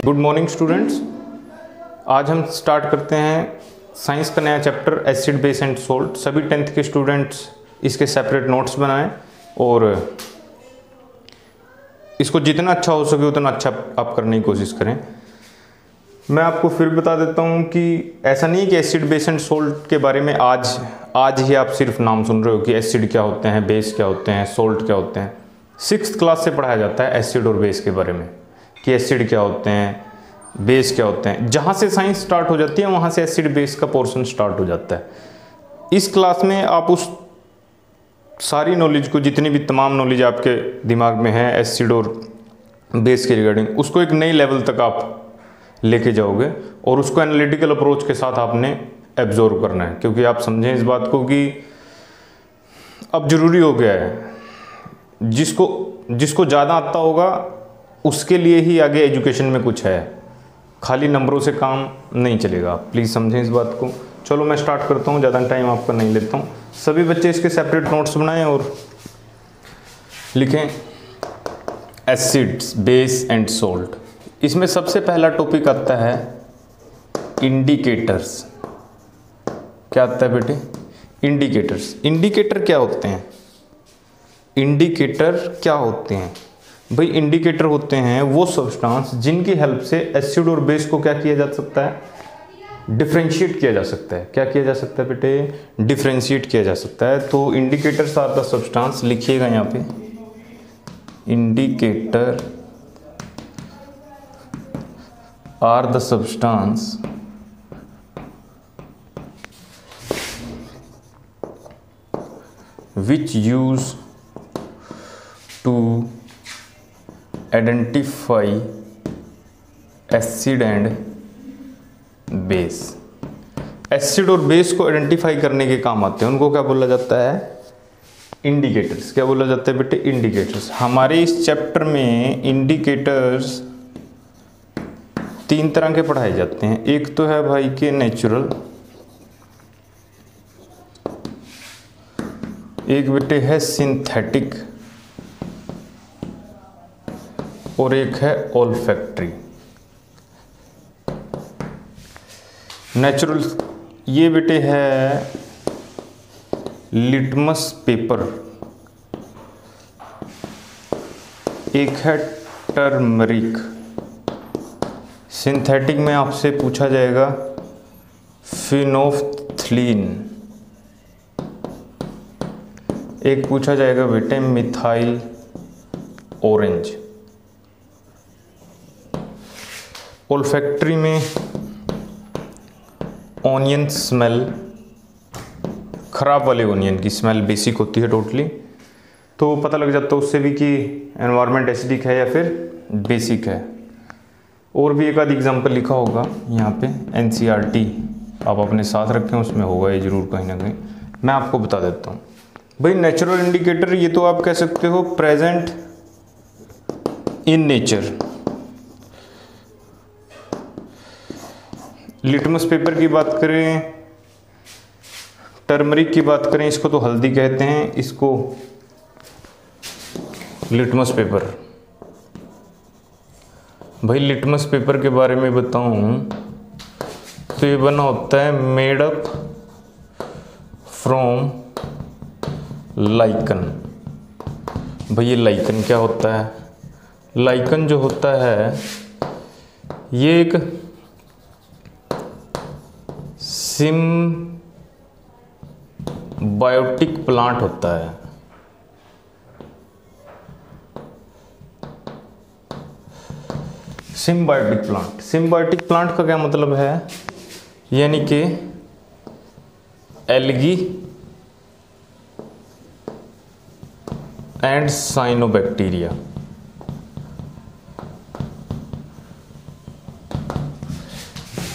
Good morning students. आज हम start करते हैं साइंस का नया chapter acid base and salt. सभी 10th के स्टूडेंट्स इसके सेपरेट नोट्स बनाएं और इसको जितना अच्छा हो सके उतना अच्छा आप करने की कोशिश करें। मैं आपको फिर बता देता हूं कि ऐसा नहीं है कि एसिड बेस एंड सोल्ट के बारे में आज ही आप सिर्फ नाम सुन रहे हो कि एसिड क्या होते हैं, बेस क्या होते हैं, सोल्ट क्या होते हैं। 6th क्लास से पढ़ाया जाता है एसिड और बेस के बारे में कि एसिड क्या होते हैं, बेस क्या होते हैं। जहाँ से साइंस स्टार्ट हो जाती है वहाँ से एसिड बेस का पोर्शन स्टार्ट हो जाता है। इस क्लास में आप उस सारी नॉलेज को, जितनी भी तमाम नॉलेज आपके दिमाग में है एसिड और बेस के रिगार्डिंग, उसको एक नई लेवल तक आप लेके जाओगे और उसको एनालिटिकल अप्रोच के साथ आपने एब्जॉर्व करना है। क्योंकि आप समझें इस बात को कि अब ज़रूरी हो गया है, जिसको ज़्यादा आता होगा उसके लिए ही आगे एजुकेशन में कुछ है, खाली नंबरों से काम नहीं चलेगा। प्लीज़ समझें इस बात को। चलो मैं स्टार्ट करता हूँ, ज़्यादा टाइम आपका नहीं लेता हूँ। सभी बच्चे इसके सेपरेट नोट्स बनाएं और लिखें एसिड्स, बेस एंड सोल्ट। इसमें सबसे पहला टॉपिक आता है इंडिकेटर्स। क्या आता है बेटे? इंडिकेटर्स। इंडिकेटर क्या होते हैं? इंडिकेटर क्या होते हैं भाई? इंडिकेटर होते हैं वो सब्सटेंस जिनकी हेल्प से एसिड और बेस को क्या किया जा सकता है? डिफरेंशिएट किया जा सकता है। क्या किया जा सकता है बेटे? डिफरेंशिएट किया जा सकता है। तो इंडिकेटर्स आर द सब्सटेंस, लिखिएगा यहाँ पे, indicator are the substance which use to identify acid and base। Acid और बेस को आइडेंटिफाई करने के काम आते हैं, उनको क्या बोला जाता है? इंडिकेटर्स। क्या बोला जाता है बेटे? इंडिकेटर्स। हमारे इस चैप्टर में इंडिकेटर्स 3 तरह के पढ़ाए जाते हैं। एक तो है भाई के नेचुरल, एक बेटे है सिंथेटिक और एक है ओल्फैक्टरी। नेचुरल ये बेटे है लिटमस पेपर, एक है टर्मरिक। सिंथेटिक में आपसे पूछा जाएगा फिनोफ्थलीन, एक पूछा जाएगा बेटे मिथाइल ऑरेंज। ओल्फैक्टरी में ऑनियन स्मेल, खराब वाले ऑनियन की स्मेल बेसिक होती है टोटली, तो पता लग जाता है उससे भी कि एनवायरनमेंट एसिडिक है या फिर बेसिक है। और भी एक आध एग्जांपल लिखा होगा यहाँ पे, एनसीईआरटी आप अपने साथ रखें, उसमें होगा ये जरूर कहीं ना कहीं। मैं आपको बता देता हूँ भाई, नेचुरल इंडिकेटर ये तो आप कह सकते हो present in nature. Litmus paper की बात करें, टर्मरिक की बात करें, इसको तो हल्दी कहते हैं, इसको लिटमस पेपर। भाई लिटमस पेपर के बारे में बताऊं तो ये बना होता है मेड अप फ्रॉम लाइकन। भाई ये लाइकन क्या होता है? लाइकन जो होता है ये एक सिम्बायोटिक प्लांट होता है। सिम्बायोटिक प्लांट का क्या मतलब है? यानी कि algae and cyanobacteria,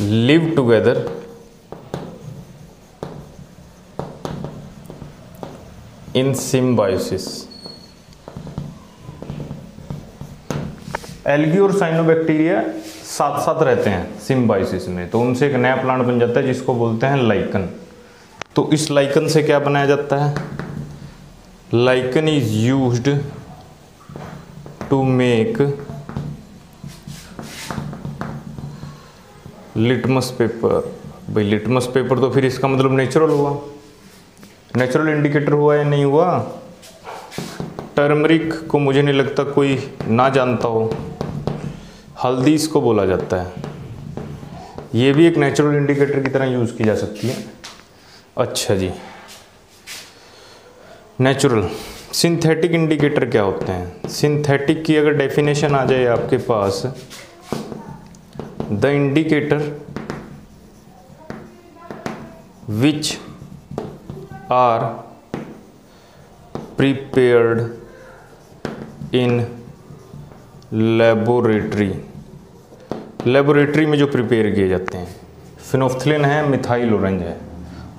live together in symbiosis. Algae और साइनोबैक्टीरिया साथ साथ रहते हैं सिम्बायोसिस में, तो उनसे एक नया प्लांट बन जाता है जिसको बोलते हैं लाइकन। तो इस लाइकन से क्या बनाया जाता है? Lichen is used to make litmus paper, भाई लिटमस पेपर तो फिर इसका मतलब नेचुरल हुआ, नेचुरल इंडिकेटर हुआ या नहीं हुआ। टर्मरिक को मुझे नहीं लगता कोई ना जानता हो, हल्दी इसको बोला जाता है, ये भी एक नेचुरल इंडिकेटर की तरह यूज़ की जा सकती है। अच्छा जी, नेचुरल। सिंथेटिक इंडिकेटर क्या होते हैं? सिंथेटिक की अगर डेफिनेशन आ जाए आपके पास, the indicator which are prepared in laboratory, laboratory में जो प्रिपेयर किए जाते हैं। फिनोफ्थलीन है, मिथाइल ऑरेंज है।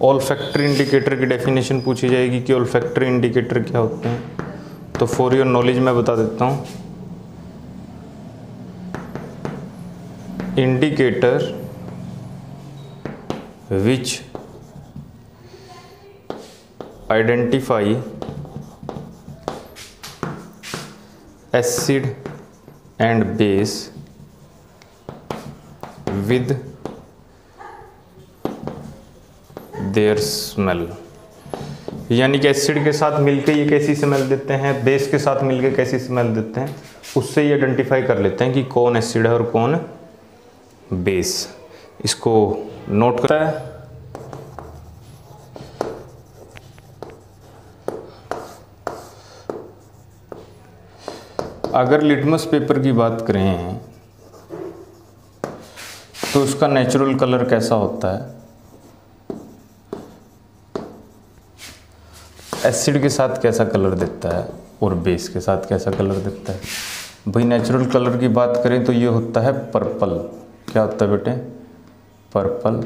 ऑल्फैक्टरी इंडिकेटर की डेफिनेशन पूछी जाएगी कि ऑल्फैक्टरी इंडिकेटर क्या होते हैं, तो फॉर योर नॉलेज मैं बता देता हूँ। Indicator which identify acid and base with their smell, यानी कि एसिड के साथ मिलके ये कैसी स्मेल देते हैं, बेस के साथ मिलके कैसी स्मेल देते हैं, उससे ये आइडेंटिफाई कर लेते हैं कि कौन एसिड है और कौन बेस। इसको नोट करता है। अगर लिटमस पेपर की बात करें तो उसका नेचुरल कलर कैसा होता है? एसिड के साथ कैसा कलर देता है और बेस के साथ कैसा कलर देता है? भाई नेचुरल कलर की बात करें तो ये होता है पर्पल। क्या होता है बेटे? पर्पल।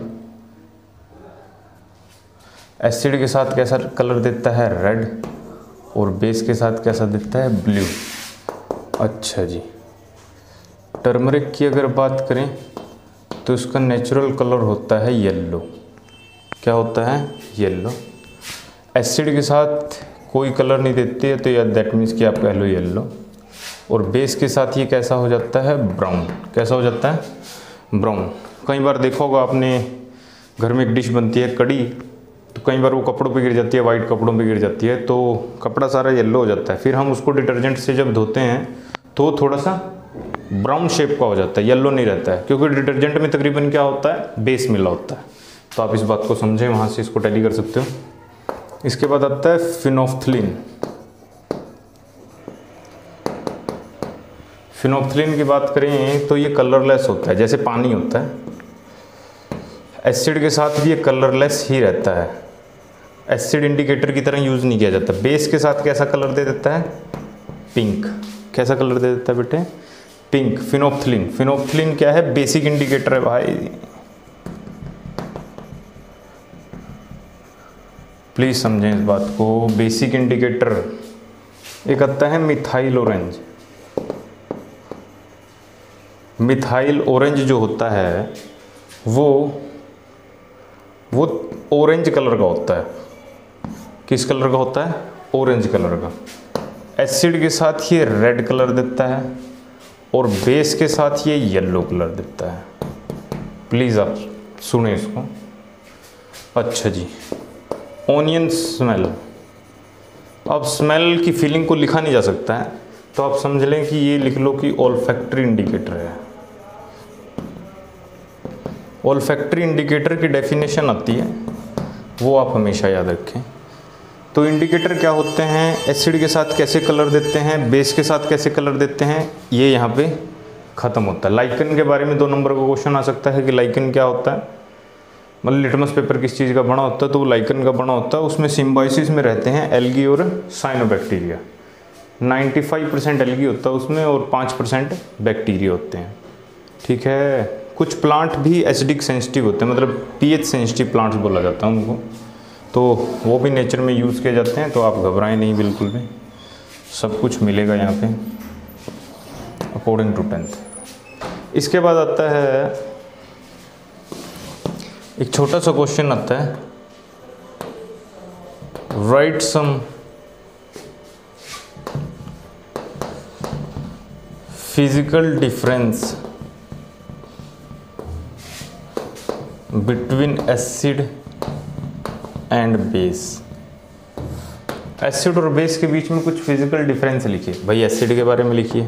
एसिड के साथ कैसा कलर देता है? रेड। और बेस के साथ कैसा देता है? ब्लू। अच्छा जी, टर्मरिक की अगर बात करें तो इसका नेचुरल कलर होता है येलो। क्या होता है? येलो। एसिड के साथ कोई कलर नहीं देती है तो या दैट मीन्स कि आप कह लो येलो। और बेस के साथ ये कैसा हो जाता है? ब्राउन। कैसा हो जाता है? ब्राउन। कई बार देखा होगा आपने, घर में एक डिश बनती है कड़ी, तो कई बार वो कपड़ों पे गिर जाती है, वाइट कपड़ों पे गिर जाती है, तो कपड़ा सारा येलो हो जाता है। फिर हम उसको डिटर्जेंट से जब धोते हैं तो थोड़ा सा ब्राउन शेप का हो जाता है, येलो नहीं रहता है, क्योंकि डिटर्जेंट में तकरीबन क्या होता है? बेस मिला होता है। तो आप इस बात को समझें, वहाँ से इसको टैली कर सकते हो। इसके बाद आता है फिनोफ्थलीन। फिनोफ्थलीन की बात करें तो ये कलरलेस होता है, जैसे पानी होता है। एसिड के साथ भी ये कलरलेस ही रहता है, एसिड इंडिकेटर की तरह यूज़ नहीं किया जाता। बेस के साथ कैसा कलर दे देता है? पिंक। कैसा कलर दे देता है बेटे? पिंक। फिनोफ्थलीन, फिनोफ्थलीन क्या है? बेसिक इंडिकेटर है भाई, प्लीज़ समझें इस बात को। बेसिक इंडिकेटर एक आता है मिथाइल ऑरेंज। मिथाइल ऑरेंज जो होता है वो ऑरेंज कलर का होता है। किस कलर का होता है? ऑरेंज कलर का। एसिड के साथ ये रेड कलर देता है और बेस के साथ ये येलो कलर देता है। प्लीज़ आप सुने इसको। अच्छा जी, ऑनियन स्मेल। अब स्मेल की फीलिंग को लिखा नहीं जा सकता है, तो आप समझ लें कि ये लिख लो कि ऑल्फैक्टरी इंडिकेटर है। ऑल्फैक्टरी इंडिकेटर की डेफिनेशन आती है, वो आप हमेशा याद रखें। तो इंडिकेटर क्या होते हैं? एसिड के साथ कैसे कलर देते हैं, बेस के साथ कैसे कलर देते हैं, ये यहाँ पे ख़त्म होता है। लाइकन के बारे में 2 नंबर का क्वेश्चन आ सकता है कि लाइकन क्या होता है, मतलब लिटमस पेपर किस चीज़ का बना होता है, तो वो लाइकन का बना होता है। उसमें सिम्बायोसिस में रहते हैं एल्गी और साइनोबैक्टीरिया। 95% एल्गी होता है उसमें और 5% बैक्टीरिया होते हैं। ठीक है। कुछ प्लांट भी एसिडिक सेंसिटिव होते हैं, मतलब पीएच सेंसिटिव प्लांट्स बोला जाता है उनको, तो वो भी नेचर में यूज़ किए जाते हैं। तो आप घबराएं नहीं बिल्कुल भी, सब कुछ मिलेगा यहाँ पे अकॉर्डिंग टू 10th। इसके बाद आता है एक छोटा सा क्वेश्चन आता है, right some physical difference between acid and base. Acid और बेस के बीच में कुछ फिजिकल डिफरेंस लिखिए भाई। एसिड के बारे में लिखिए,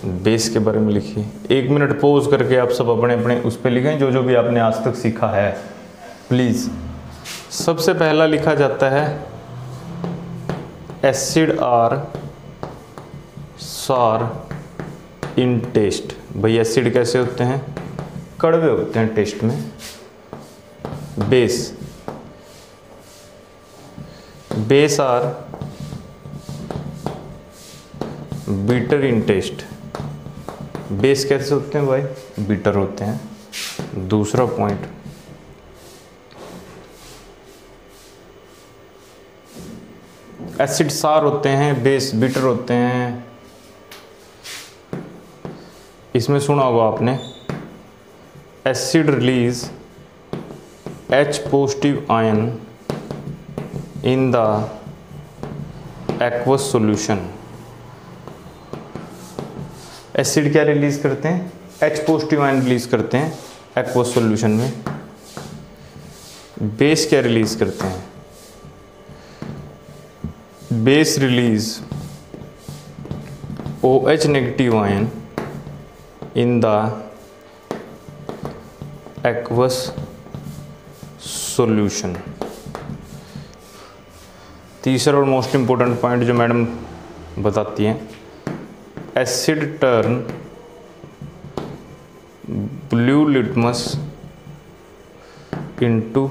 बेस के बारे में लिखिए। 1 मिनट पॉज करके आप सब अपने अपने उस पर लिखें जो जो भी आपने आज तक सीखा है प्लीज़। सबसे पहला लिखा जाता है एसिड आर सार इन टेस्ट। भाई एसिड कैसे होते हैं? कड़वे होते हैं टेस्ट में। Base are bitter in taste. Base कैसे होते हैं भाई? बीटर होते हैं। दूसरा पॉइंट, एसिड सार होते हैं, बेस बीटर होते हैं। इसमें सुना होगा आपने, acid release H positive ion in the aqueous solution. Acid क्या रिलीज करते हैं? H पॉजिटिव आयन रिलीज करते हैं एक्वस सॉल्यूशन में। बेस क्या रिलीज करते हैं? Base release OH negative ion in the aqueous solution. तीसरा और मोस्ट इंपॉर्टेंट पॉइंट जो मैडम बताती हैं, asset turn blue litmus into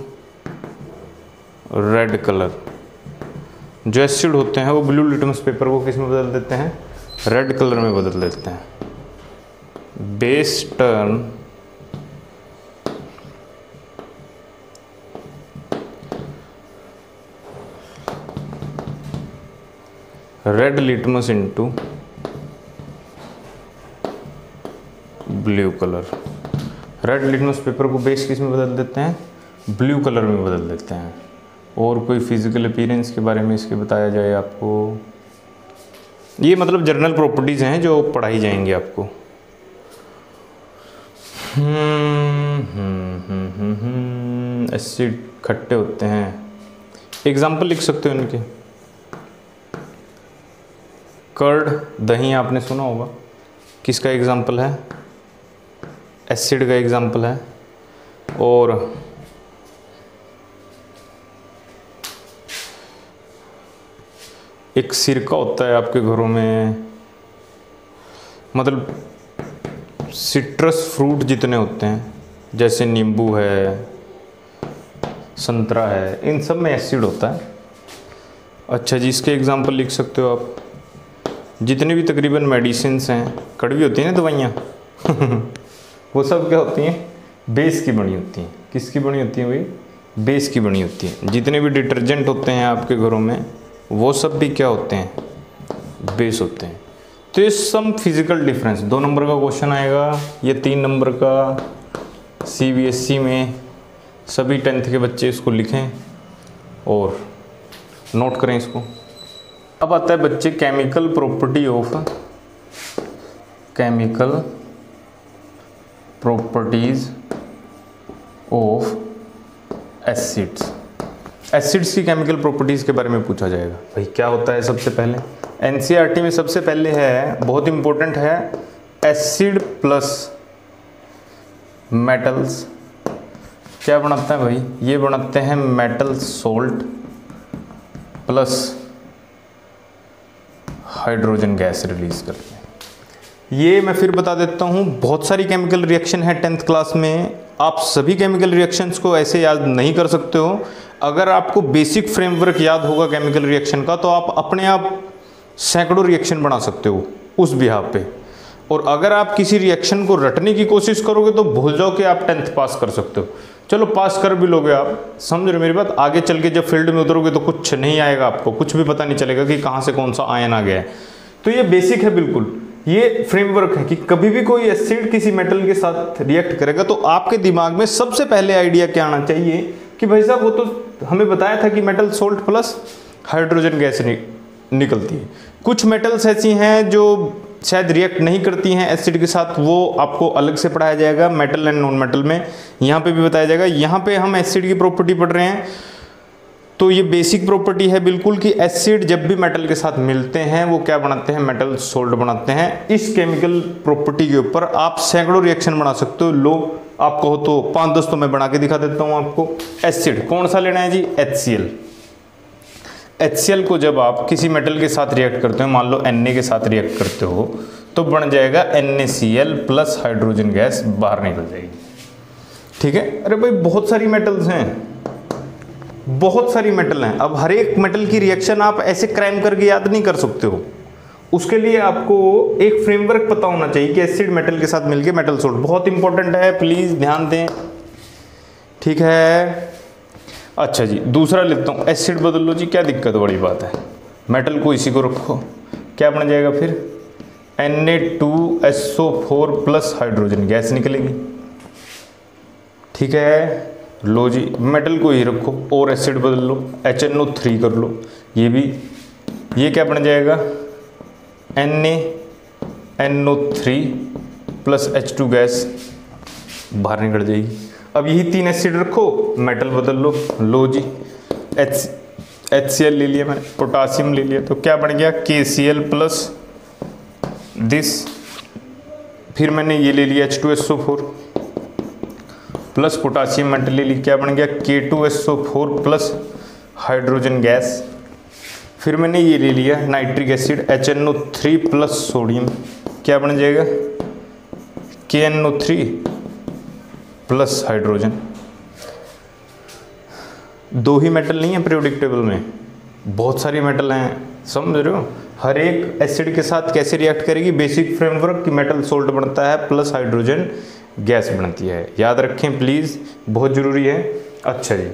red colour. जो एसिड होते हैं वो ब्लू लिटमस पेपर को किस में बदल देते हैं? रेड कलर में बदल देते हैं। Base turn red litmus into blue colour. Red litmus paper को बेस किस में बदल देते हैं? ब्लू कलर में बदल देते हैं। और कोई फिजिकल अपीयरेंस के बारे में इसके बताया जाए आपको? ये मतलब जनरल प्रॉपर्टीज़ हैं जो पढ़ाई जाएंगी आपको। एसिड खट्टे होते हैं। एग्जाम्पल लिख सकते हो इनके। कर्ड, दही आपने सुना होगा, किसका एग्जाम्पल है? एसिड का एग्जाम्पल है। और एक सिरका होता है आपके घरों में, मतलब सिट्रस फ्रूट जितने होते हैं, जैसे नींबू है, संतरा है, इन सब में एसिड होता है। अच्छा जी, इसके एग्जाम्पल लिख सकते हो आप। जितनी भी तकरीबन मेडिसिन्स हैं, कड़वी होती हैं ना दवाइयाँ वो सब क्या होती हैं? बेस की बनी होती हैं। किसकी बनी होती हैं भाई? बेस की बनी होती हैं। जितने भी डिटर्जेंट होते हैं आपके घरों में वो सब भी क्या होते हैं? बेस होते हैं। तो ये सम फिजिकल डिफरेंस 2 नंबर का क्वेश्चन आएगा, ये 3 नंबर का CBSE में। सभी 10th के बच्चे इसको लिखें और नोट करें इसको। अब आता है बच्चे chemical properties of acids. Acids की केमिकल प्रॉपर्टीज़ के बारे में पूछा जाएगा। भाई क्या होता है? सबसे पहले NCERT में सबसे पहले है, बहुत इंपॉर्टेंट है, एसिड प्लस मेटल्स क्या बनाता है भाई? ये बनाते हैं metal salt plus hydrogen gas release करते हैं। ये मैं फिर बता देता हूँ, बहुत सारी केमिकल रिएक्शन है 10th क्लास में। आप सभी केमिकल रिएक्शंस को ऐसे याद नहीं कर सकते हो। अगर आपको बेसिक फ्रेमवर्क याद होगा केमिकल रिएक्शन का तो आप अपने आप सैकड़ों रिएक्शन बना सकते हो उस बिहाफ पे। और अगर आप किसी रिएक्शन को रटने की कोशिश करोगे तो भूल जाओ कि आप 10th पास कर सकते हो। चलो पास कर भी लोगे आप, समझ रहे मेरी बात। आगे चल के जब फील्ड में उतरोगे तो कुछ नहीं आएगा, आपको कुछ भी पता नहीं चलेगा कि कहाँ से कौन सा आयन आ गया है। तो ये बेसिक है बिल्कुल, ये फ्रेमवर्क है कि कभी भी कोई एसिड किसी मेटल के साथ रिएक्ट करेगा तो आपके दिमाग में सबसे पहले आइडिया क्या आना चाहिए कि भाई साहब वो तो हमें बताया था कि metal salt plus hydrogen gas निकलती है। कुछ मेटल्स ऐसी हैं जो शायद रिएक्ट नहीं करती हैं एसिड के साथ, वो आपको अलग से पढ़ाया जाएगा मेटल एंड नॉन मेटल में, यहाँ पे भी बताया जाएगा। यहाँ पे हम एसिड की प्रॉपर्टी पढ़ रहे हैं, तो ये बेसिक प्रॉपर्टी है बिल्कुल कि एसिड जब भी मेटल के साथ मिलते हैं वो क्या बनाते हैं, मेटल सोल्ट बनाते हैं। इस केमिकल प्रॉपर्टी के ऊपर आप सैकड़ों रिएक्शन बना सकते हो। लो आप कहो तो 5-10 तो मैं बना के दिखा देता हूँ आपको। एसिड कौन सा लेना है जी, HCl। HCl को जब आप किसी मेटल के साथ रिएक्ट करते हो, मान लो Na के साथ रिएक्ट करते हो, तो बन जाएगा NaCl प्लस हाइड्रोजन गैस बाहर निकल जाएगी। ठीक है, अरे भाई बहुत सारी मेटल्स हैं, बहुत सारी मेटल हैं। अब हर एक मेटल की रिएक्शन आप ऐसे क्राइम करके याद नहीं कर सकते हो, उसके लिए आपको एक फ्रेमवर्क पता होना चाहिए कि एसिड मेटल के साथ मिलके मेटल सोल्ट, बहुत इंपॉर्टेंट है, प्लीज ध्यान दें। ठीक है, अच्छा जी दूसरा लेता हूँ, एसिड बदल लो जी, क्या दिक्कत बड़ी बात है, मेटल को इसी को रखो, क्या बन जाएगा फिर Na2SO4 प्लस हाइड्रोजन गैस निकलेगी। ठीक है, लो जी मेटल को ही रखो और एसिड बदल लो, HNO3 कर लो, ये भी, ये क्या बन जाएगा NaNO3 प्लस H2 गैस बाहर निकल जाएगी। अब यही 3 एसिड रखो, मेटल बदल लो, लो जी HCl ले लिया मैंने, पोटासियम ले लिया, तो क्या बन गया KCl प्लस दिस, फिर मैंने ये ले लिया H2SO4 प्लस पोटासियम मेटल ले ली, क्या बन गया K2SO4 प्लस हाइड्रोजन गैस, फिर मैंने ये ले लिया nitric acid HNO3 plus sodium, क्या बन जाएगा KNO3 प्लस हाइड्रोजन। दो ही मेटल नहीं है पीरियोडिक टेबल में, बहुत सारी मेटल हैं, समझ रहे हो। हर एक एसिड के साथ कैसे रिएक्ट करेगी, बेसिक फ्रेमवर्क कि मेटल सोल्ट बनता है प्लस हाइड्रोजन गैस बनती है, याद रखें प्लीज़, बहुत ज़रूरी है। अच्छा जी,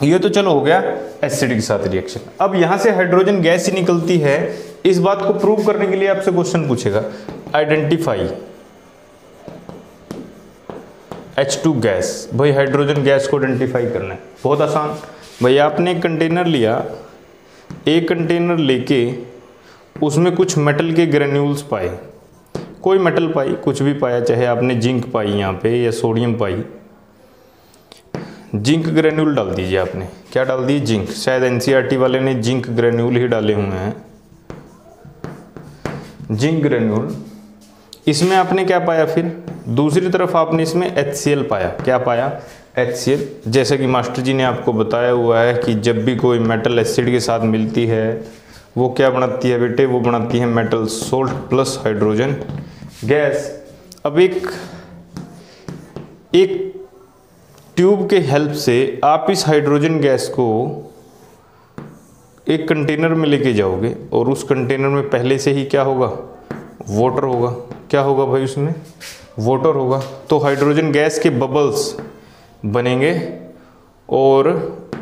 ये तो चलो हो गया एसिड के साथ रिएक्शन। अब यहाँ से हाइड्रोजन गैस ही निकलती है, इस बात को प्रूव करने के लिए आपसे क्वेश्चन पूछेगा, आइडेंटिफाई H2 गैस। भाई हाइड्रोजन गैस को आइडेंटिफाई करना है, बहुत आसान। भाई आपने एक कंटेनर लिया, एक कंटेनर लेके उसमें कुछ मेटल के ग्रेन्यूल्स पाए, कोई मेटल पाई, कुछ भी पाया, चाहे आपने जिंक पाई यहाँ पे या सोडियम पाई, जिंक ग्रेन्यूल डाल दीजिए आपने, क्या डाल दिए जिंक, शायद NCERT वाले ने जिंक ग्रेन्यूल ही डाले हुए हैं, जिंक ग्रेन्यूल। इसमें आपने क्या पाया, फिर दूसरी तरफ आपने इसमें HCl पाया, क्या पाया HCl। जैसे कि मास्टर जी ने आपको बताया हुआ है कि जब भी कोई मेटल एसिड के साथ मिलती है वो क्या बनाती है बेटे, वो बनाती है metal salt plus hydrogen gas. अब एक ट्यूब के हेल्प से आप इस हाइड्रोजन गैस को एक कंटेनर में लेके जाओगे और उस कंटेनर में पहले से ही क्या होगा, वाटर होगा। क्या होगा भाई, उसमें वाटर होगा, तो हाइड्रोजन गैस के बबल्स बनेंगे और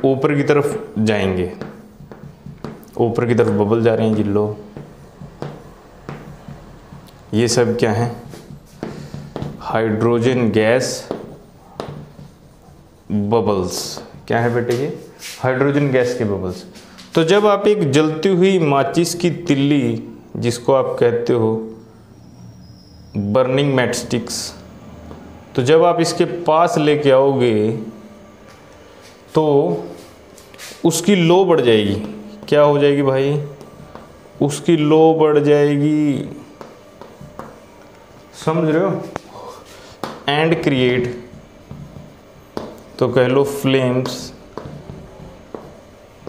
ऊपर की तरफ जाएंगे, ऊपर की तरफ बबल जा रहे हैं जिल्लो। ये सब क्या है, हाइड्रोजन गैस बबल्स। क्या है बेटे, ये हाइड्रोजन गैस के बबल्स। तो जब आप एक जलती हुई माचिस की तिल्ली, जिसको आप कहते हो बर्निंग मैटस्टिक्स, तो जब आप इसके पास लेके आओगे तो उसकी लो बढ़ जाएगी। क्या हो जाएगी भाई, उसकी लो बढ़ जाएगी, समझ रहे हो, एंड क्रिएट, तो कह लो flames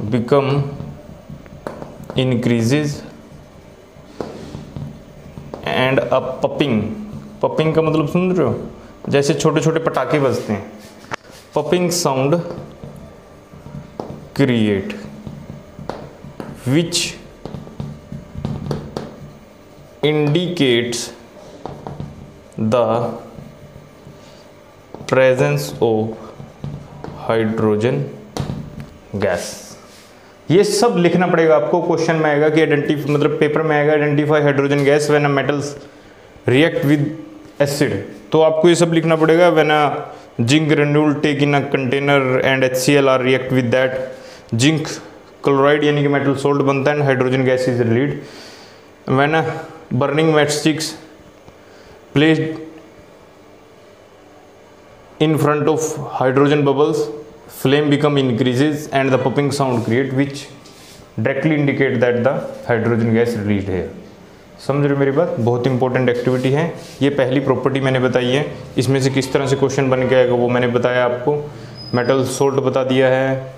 become increases and a popping. Popping का मतलब सुन रहे हो, जैसे छोटे छोटे पटाखे बजते हैं, popping sound create which indicates the presence of hydrogen gas। ये सब लिखना पड़ेगा आपको, क्वेश्चन में आएगा कि आइडेंटिफाई, मतलब पेपर में आएगा identify hydrogen gas when a metals react with acid, तो आपको ये सब लिखना पड़ेगा। When a zinc granule take in a container and HCl are react with that, zinc chloride यानी कि मेटल सोल्ट बनता है, hydrogen gas is released. When burning matchsticks placed in front of hydrogen bubbles, flame become increases and the popping sound create which directly indicate that the hydrogen gas released here. समझ रहे हो मेरी बात? बहुत important activity है। ये पहली property मैंने बताई है। इसमें से किस तरह से क्वेश्चन बन के आएगा वो मैंने बताया आपको। मेटल सोल्ट बता दिया है,